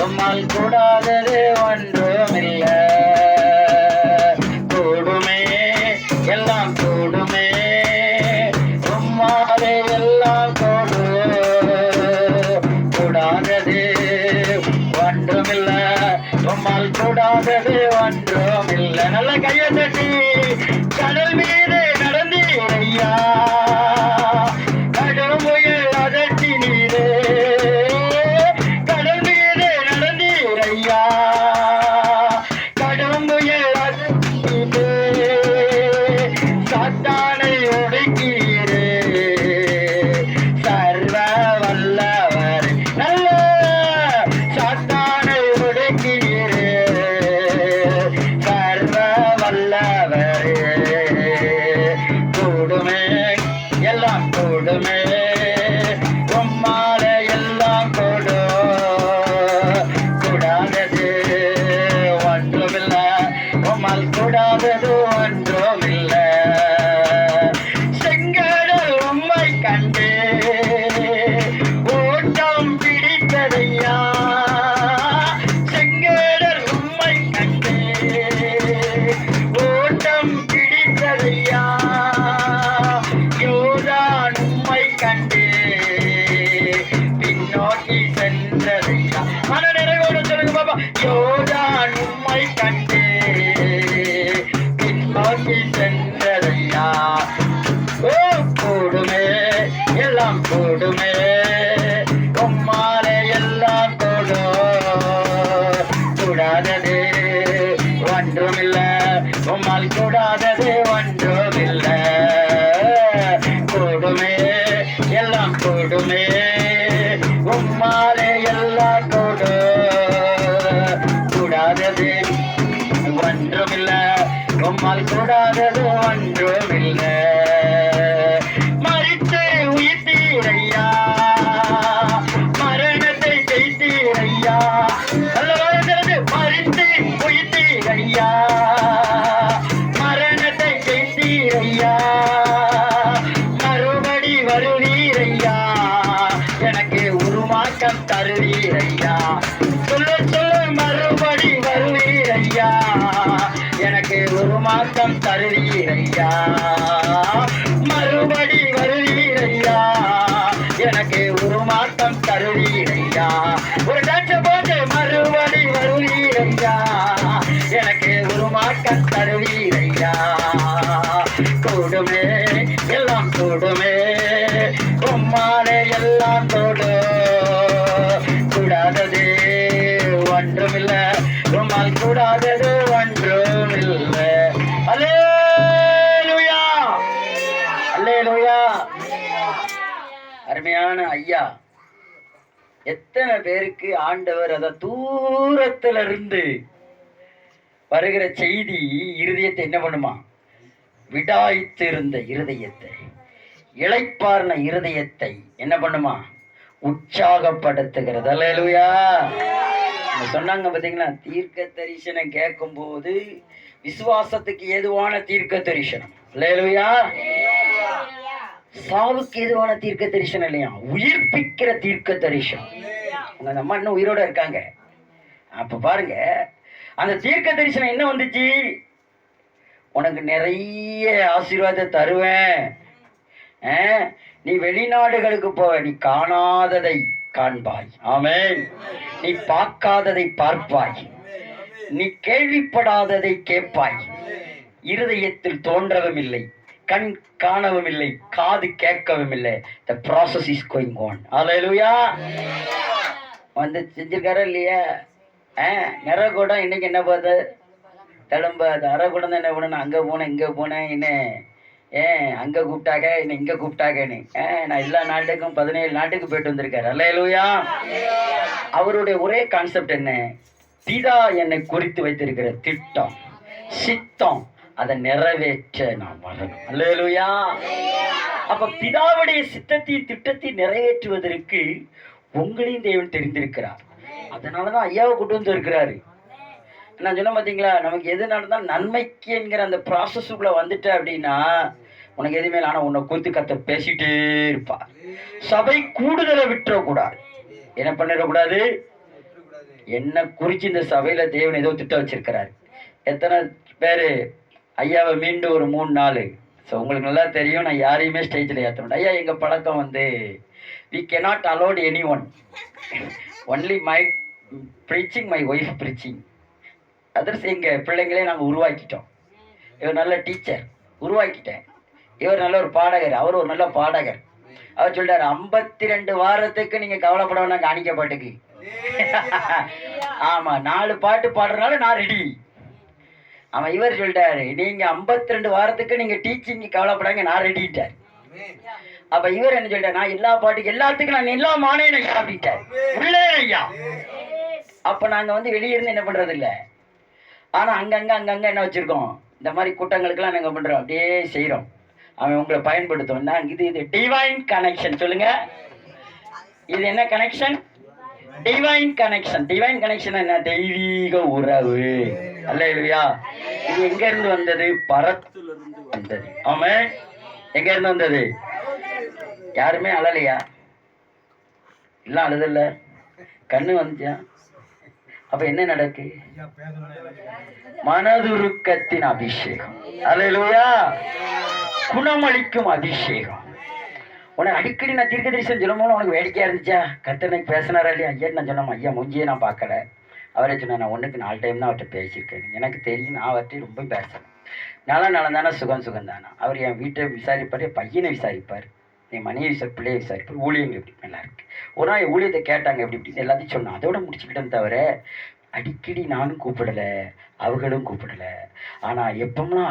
உம்மால் கூடாதது ஒன்றுமில்ல. கூடுமே, எல்லாம் கூடுமே, உம்மாலே எல்லாம் கூடாதது ஒன்றுமில்ல. உம்மால் கூடாதது ஒன்றுமில்ல. நல்ல கையை தட்டி கடல் மீது நடந்தீரையா, கடும் புயல் அதட்டி நீரே, கடல் மீது நடந்தீரையா, கடும் புயல் அதட்டி சாத்தானை ஒடுக்கீரே, சர்வ வல்லவர் நல்ல சாத்தானை ஒடுக்கீரே, சர்வ வல்லவரே. கூடுமே, எல்லாம் கூடுமே, உம்மால எல்லாம் கூடாதது ஒன்றுமில்ல. உம்மால் கூடாதது ஒன்றுமில்ல. செங்கடல் உம்மை கண்டு ஓட்டம் பிடித்ததையா, செங்கடல் உம்மை கண்டு ஓட்டம் பிடித்ததையா, யோர்தான் உம்மை கண்டு பின்னோக்கி சென்றதையா. மன நிறைவோடு சொல்லுங்க பாப்பா. யோர்தான் உம்மை கண்டு பின்னோக்கி சென்றதையா. ஓ கூடுமே, எல்லாம் கூடுமே, உம்மாலே எல்லாம் கூடாதது ஒன்றுமில்ல. உம்மால் கூடாதது ஒன்றுமில்ல. கூடுமே, எல்லாம் கூடுமே, உம்மாலே எல்லாம் கூடாதது ஒன்றுமில்ல. உம்மால் கூடாதது ஒன்றுமில்ல. மரித்து உயிர்த்தீரையா, மரணத்தை ஜெயித்தீரையா. நல்ல வாழ்கிறது. மரித்து உயிர்த்தீரையா, மரணத்தை ஜெயித்தீரையா, மறுபடி வருவீரையா, எனக்கு உருமாற்றம் தருவீரையா. சொல்லு சொல்லு, மறுபடி வருவீரையா, எனக்கு உருமாற்றம் தருவீரையா, மறுபடி வருவீரையா, எனக்கு உருமாற்றம் தருவீரையா. ஒரு டான்ஸ் போட்டு மறுபடி வருவீரையா, எனக்கு உருமாற்றம் தருவீரையா. கூடுமே, எல்லாம் கூடுமே, உம்மாலே எல்லாம் கூடாதது ஒன்றுமில்ல. உம்மால் கூடாதது ஒன்றுமில்ல. அல்லேலூயா, அல்லேலூயா. அருமையான ஐயா, எத்தனை பேருக்கு ஆண்டவர் அத தூரத்துல இருந்து வருகிற செய்தி இருதயத்தை என்ன பண்ணுமா? விடாய்த்து இருந்த இருதயத்தை, இளைப்பார்ன இருதயத்தை என்ன பண்ணுமா? உற்சாகப்படுத்துகிறது. அல்லேலூயா. சொன்னாங்க பாத்தீங்களா, தீர்க்க தரிசனம் கேட்கும் போது விசுவாசத்துக்கு ஏதுவான தீர்க்க தரிசனம். அல்லேலூயா. சாவுக்கு ஏதுவான தீர்க்க தரிசனம் இல்லையா, உயிர்ப்பிக்கிற தீர்க்க தரிசனம். உங்க அம்மா இன்னும் உயிரோட இருக்காங்க. அப்ப பாருங்க, அந்த தீர்க்க தரிசனம் என்ன வந்துச்சு? உனக்கு நிறைய ஆசீர்வாதத்தை தருவேன், நீ வெளிநாடுகளுக்கு போவ, நீ காணாததை காண்பாய், ஆமென், நீ பார்க்காததை பார்ப்பாய், நீ கேள்விப்படாததை கேட்பாய், இருதயத்தில் தோன்றவும் இல்லை, கண் காணவும் இல்லை, காது கேட்கவும் இல்லை. The process is going on. Hallelujah. வந்து செஞ்சிருக்காரா இல்லையா? நிறக்கூடம் இன்னைக்கு என்ன பார்த்து தழும்பாது. அரைக்கூடம் தான் என்ன பண்ணணும், அங்கே போனேன் இங்கே போனேன், என்ன அங்கே கூப்பிட்டாங்க, என்ன இங்கே கூப்பிட்டாங்கன்னு. நான் எல்லா நாட்டுக்கும் 17 நாட்டுக்கு போயிட்டு வந்திருக்காரு. அல்லேலூயா. அவருடைய ஒரே கான்செப்ட் என்ன? பிதா என்னை குறித்து வைத்திருக்கிற திட்டம், சித்தம், அதை நிறைவேற்ற நான் வரணும். அல்லேலூயா. அப்ப பிதாவுடைய சித்தத்தையும் திட்டத்தையும் நிறைவேற்றுவதற்கு உங்களையும் தேவன் தெரிந்திருக்கிறார். அதனாலதான் ஐயாவை கூட்டு வந்து இருக்கிறாரு. நான் சொன்ன பார்த்தீங்களா, நமக்கு எது நடந்தால் நன்மைக்கு என்கிற அந்த ப்ராசஸுக்குள்ளே வந்துட்ட அப்படின்னா உனக்கு எதுவுமே இல்லை. ஆனால் உன்னை கூத்து கத்த பேசிட்டே இருப்பா. சபை கூடுதலை விட்டுறக்கூடாது. என்ன பண்ணிடக்கூடாது? என்ன குறிச்சு இந்த சபையில தேவன் ஏதோ திட்டம் வச்சிருக்கிறாரு. எத்தனை பேர் ஐயாவை மீண்டும் ஒரு 3 நாள். ஸோ உங்களுக்கு நல்லா தெரியும், நான் யாரையுமே ஸ்டேஜில் ஏற்ற மாட்டேன். ஐயா எங்கள் பழக்கம் வந்து we cannot allowed anyone, only my preaching, my wife preaching. Others எங்கள் பிள்ளைங்களே நாங்கள் உருவாக்கிட்டோம். இவர் நல்ல டீச்சர் உருவாக்கிட்டேன். இவர் நல்ல ஒரு பாடகர், அவர் ஒரு நல்ல பாடகர். அவர் சொல்லிட்டாரு 52 வாரத்துக்கு நீங்கள் கவலைப்பட வேணாம் காணிக்க பாட்டுக்கு. ஆமாம், 4 பாட்டு பாடுறதுனால நான் ரெடி. ஆமாம், இவர் சொல்லிட்டாரு நீங்கள் 52 வாரத்துக்கு நீங்கள் டீச்சிங் கவலைப்படாங்க நான் ரெடிட்டார். அப்போ இவர் என்ன சொல்லிட்டார், நான் எல்லா பாட்டுக்கு எல்லாத்துக்கும் நான் எல்லாம் மானேன் ஐயா அப்படின்ட்டார். உள்ளே ஐயா. அப்போ நாங்கள் வந்து வெளியே இருந்து என்ன பண்ணுறது இல்லை. ஆனால் அங்கங்கே என்ன வச்சுருக்கோம், இந்த மாதிரி கூட்டங்களுக்கெல்லாம் நாங்கள் பண்ணுறோம், அப்படியே செய்கிறோம். அவன் உங்களை பயன்படுத்தும். இது டிவைன் கனெக்ஷன். சொல்லுங்க, இது என்ன connection? Divine connection. Divine connection என்ன? தெய்வீக உறவு. அல்லேலூயா. இது எங்க இருந்து வந்தது? பரத்துல இருந்து வந்தது. ஆமா, எங்க இருந்து வந்தது? யாருமே அழலையா? எல்லாம் அழுதல்ல, கண்ணு வந்துச்சா? அப்ப என்ன நடக்கு? மனதுருக்கத்தின் அபிஷேகம். அல்லேலூயா. குணமளிக்கும் அபிஷேகம். உனக்கு அடிக்கடி நான் தீர்க்க தரிசனம் சொல்லும்போது உனக்கு வேடிக்கையா இருந்துச்சா? கர்த்தர் பேசினாரா இல்லையா? ஐயா நான் சொன்னோம், ஐயா மூஞ்சியே நான் பார்க்கல. அவரே சொன்னேன், நான் 1க்கு 4 டைம் தான் அவர்கிட்ட பேசியிருக்கேன். எனக்கு தெரியும், நான் அவர்கிட்ட ரொம்ப பேசுறேன். நலம் தானே, சுகம் தானே. அவர் என் வீட்டை விசாரிப்பார், என் பையனை விசாரிப்பார், என் மனைவி பிள்ளையை விசாரிப்பார், ஊழியங்கள் எப்படி நல்லா இருக்கு. ஒரு நாள் ஊழியத்தை கேட்டாங்க எப்படி இப்படின்னு எல்லாத்தையும் சொன்னேன். அதோட முடிச்சுக்கிட்டேன். தவிர அடிக்கடி நானும் கூப்பிடலை, அவர்களும் கூப்பிடலை. ஆனால் எப்பமெல்லாம்